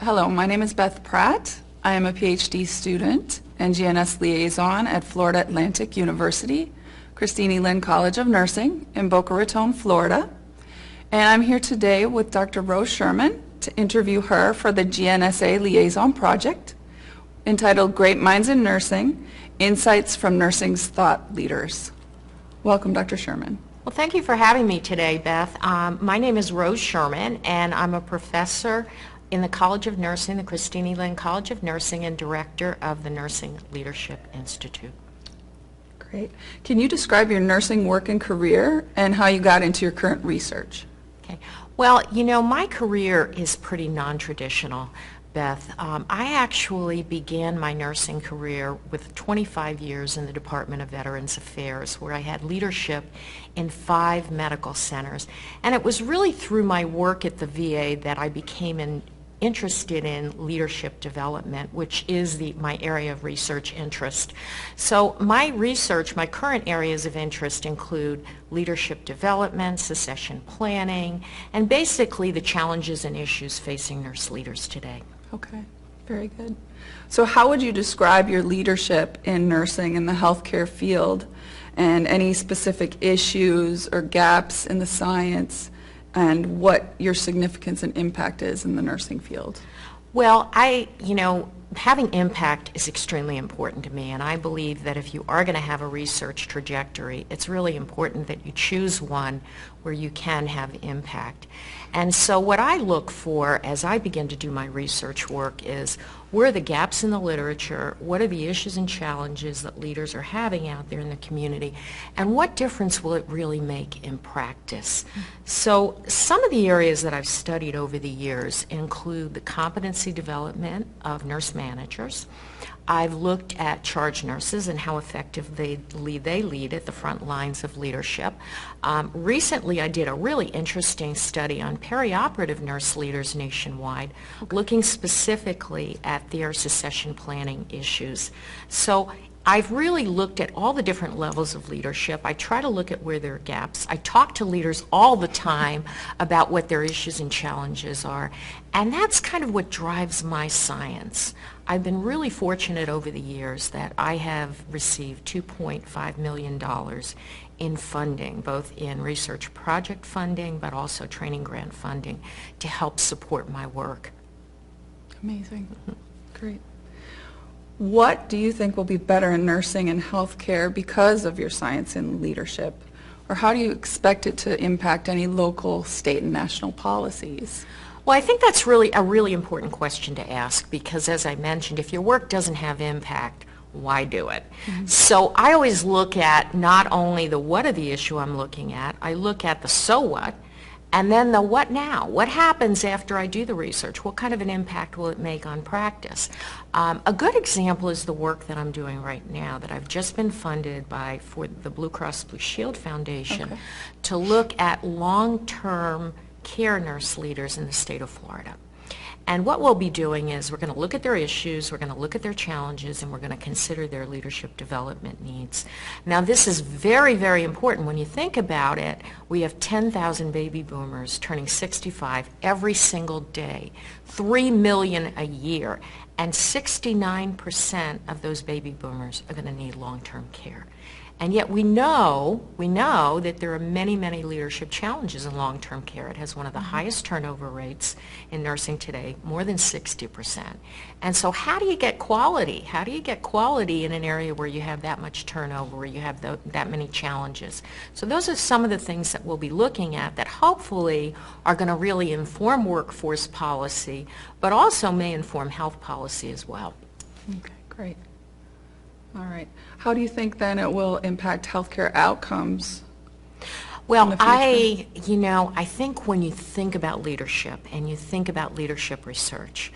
Hello, my name is Beth Pratt. I am a PhD student and GNS liaison at Florida Atlantic University, Christine Lynn College of Nursing in Boca Raton, Florida. And I'm here today with Dr. Rose Sherman to interview her for the GNSA Liaison Project entitled Great Minds in Nursing, Insights from Nursing's Thought Leaders. Welcome, Dr. Sherman. Well, thank you for having me today, Beth. My name is Rose Sherman, and I'm a professor in the College of Nursing, the Christine Lynn College of Nursing, and director of the Nursing Leadership Institute. Great. Can you describe your nursing work and career and how you got into your current research? Okay. Well, you know, my career is pretty non-traditional, Beth. I actually began my nursing career with 25 years in the Department of Veterans Affairs, where I had leadership in 5 medical centers. And it was really through my work at the VA that I became interested in leadership development, which is my area of research interest. So my current areas of interest include leadership development, succession planning, and basically the challenges and issues facing nurse leaders today. Okay, very good. So how would you describe your leadership in nursing in the healthcare field and any specific issues or gaps in the science and what your significance and impact is in the nursing field? Well, having impact is extremely important to me, and I believe that if you are going to have a research trajectory, it's really important that you choose one where you can have impact. And so what I look for as I begin to do my research work is, where are the gaps in the literature, what are the issues and challenges that leaders are having out there in the community, and what difference will it really make in practice? So some of the areas that I've studied over the years include the competency development of nurse managers. I've looked at charge nurses and how effective they lead at the front lines of leadership. Recently, I did a really interesting study on perioperative nurse leaders nationwide, looking specifically at their succession planning issues. So I've really looked at all the different levels of leadership. I try to look at where there are gaps. I talk to leaders all the time about what their issues and challenges are, and that's kind of what drives my science. I've been really fortunate over the years that I have received $2.5 million in funding, both in research project funding but also training grant funding, to help support my work. Amazing. Great. What do you think will be better in nursing and healthcare because of your science and leadership? Or how do you expect it to impact any local, state, and national policies? Well, I think that's really a really important question to ask, because as I mentioned, if your work doesn't have impact, why do it? Mm-hmm. So I always look at not only the what of the issue I'm looking at, I look at the so what, and then the what now? What happens after I do the research? What kind of an impact will it make on practice? A good example is the work that I'm doing right now that I've just been funded for the Blue Cross Blue Shield Foundation to look at long-term care nurse leaders in the state of Florida. And what we'll be doing is we're going to look at their issues, we're going to look at their challenges, and we're going to consider their leadership development needs. Now, this is very, very important. When you think about it, we have 10,000 baby boomers turning 65 every single day, 3 million a year, and 69% of those baby boomers are going to need long-term care. And yet we know that there are many, many leadership challenges in long-term care. It has one of the highest turnover rates in nursing today, more than 60%. And so how do you get quality? How do you get quality in an area where you have that much turnover, where you have that many challenges? So those are some of the things that we'll be looking at that hopefully are going to really inform workforce policy, but also may inform health policy as well. Okay, great. All right. How do you think then it will impact healthcare outcomes? Well, I think when you think about leadership and you think about leadership research,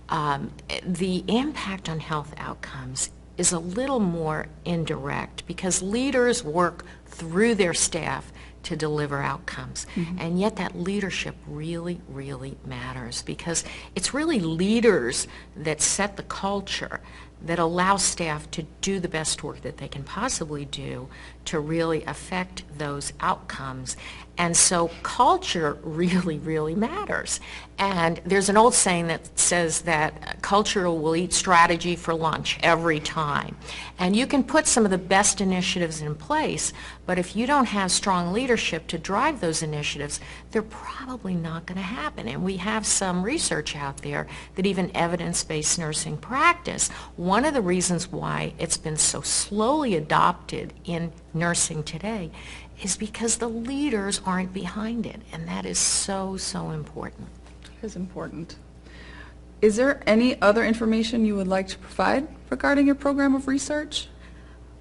the impact on health outcomes is a little more indirect, because leaders work through their staff to deliver outcomes. And yet that leadership really, really matters, because it's really leaders that set the culture that allow staff to do the best work that they can possibly do to really affect those outcomes. And so culture really, really matters. And there's an old saying that says that culture will eat strategy for lunch every time. And you can put some of the best initiatives in place, but if you don't have strong leadership to drive those initiatives, they're probably not going to happen. And we have some research out there that even evidence-based nursing practice, one of the reasons why it's been so slowly adopted in nursing today is because the leaders aren't behind it, and that is so, so important. It is important. Is there any other information you would like to provide regarding your program of research?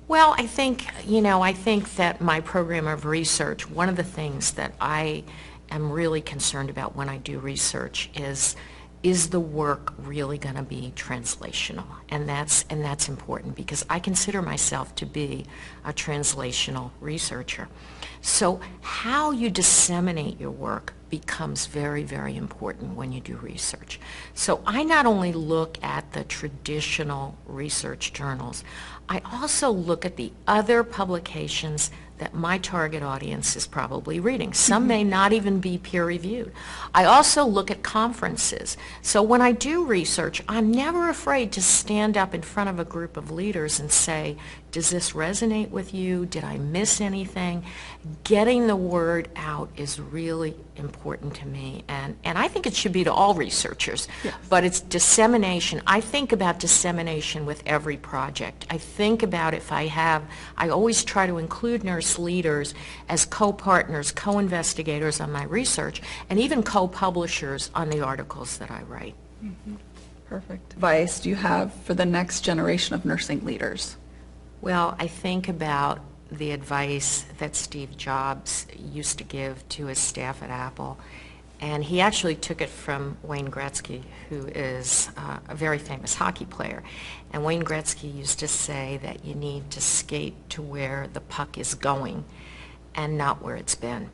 Well, I think that my program of research, one of the things that I am really concerned about when I do research is the work really going to be translational? And that's important, because I consider myself to be a translational researcher. So how you disseminate your work becomes very, very important when you do research. So I not only look at the traditional research journals, I also look at the other publications that my target audience is probably reading. Some may not even be peer-reviewed. I also look at conferences. So when I do research, I'm never afraid to stand up in front of a group of leaders and say, does this resonate with you? Did I miss anything? Getting the word out is really important to me, and I think it should be to all researchers. Yes. But it's dissemination. I think about dissemination with every project. I think about I always try to include nurse leaders as co-partners, co-investigators on my research, and even co-publishers on the articles that I write. Perfect. Advice do you have for the next generation of nursing leaders? Well, I think about the advice that Steve Jobs used to give to his staff at Apple, and he actually took it from Wayne Gretzky, who is a very famous hockey player. And Wayne Gretzky used to say that you need to skate to where the puck is going and not where it's been.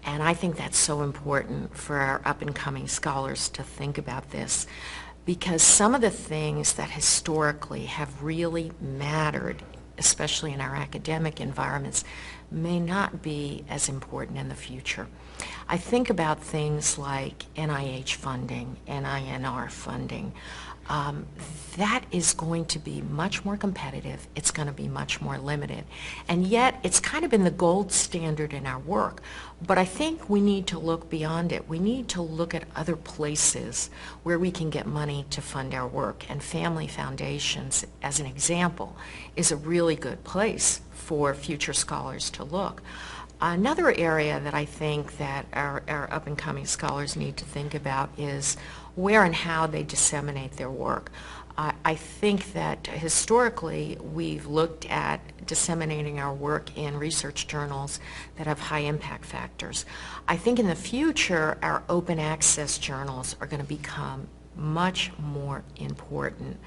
And I think that's so important for our up-and-coming scholars to think about this, because some of the things that historically have really mattered, especially in our academic environments, may not be as important in the future. I think about things like NIH funding, NINR funding. That is going to be much more competitive. It's going to be much more limited. And yet, it's kind of been the gold standard in our work. But I think we need to look beyond it. We need to look at other places where we can get money to fund our work. And Family Foundations, as an example, is a really good place for future scholars to look. Another area that I think that our up-and-coming scholars need to think about is where and how they disseminate their work. I think that historically we've looked at disseminating our work in research journals that have high impact factors. I think in the future our open access journals are going to become much more important.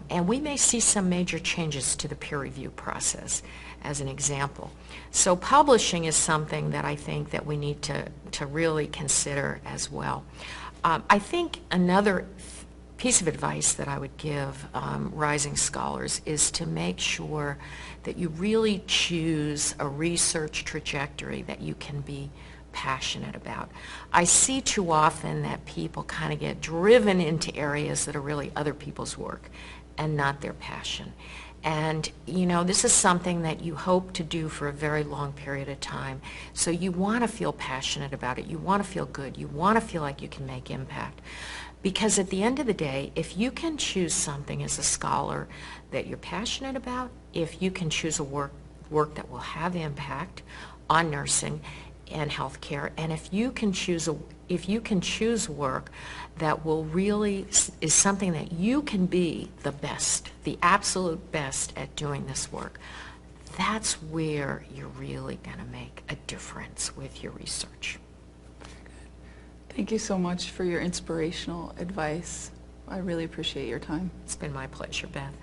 And we may see some major changes to the peer review process, as an example. So publishing is something that I think that we need to really consider as well. I think another piece of advice that I would give rising scholars is to make sure that you really choose a research trajectory that you can be passionate about. I see too often that people kind of get driven into areas that are really other people's work and not their passion. And, this is something that you hope to do for a very long period of time. So you want to feel passionate about it. You want to feel good. You want to feel like you can make impact. Because at the end of the day, if you can choose something as a scholar that you're passionate about, if you can choose a work that will have impact on nursing and healthcare, and if you can choose work that will really is something that you can be the best, the absolute best at doing this work, that's where you're really going to make a difference with your research. Thank you so much for your inspirational advice. I really appreciate your time. It's been my pleasure, Beth.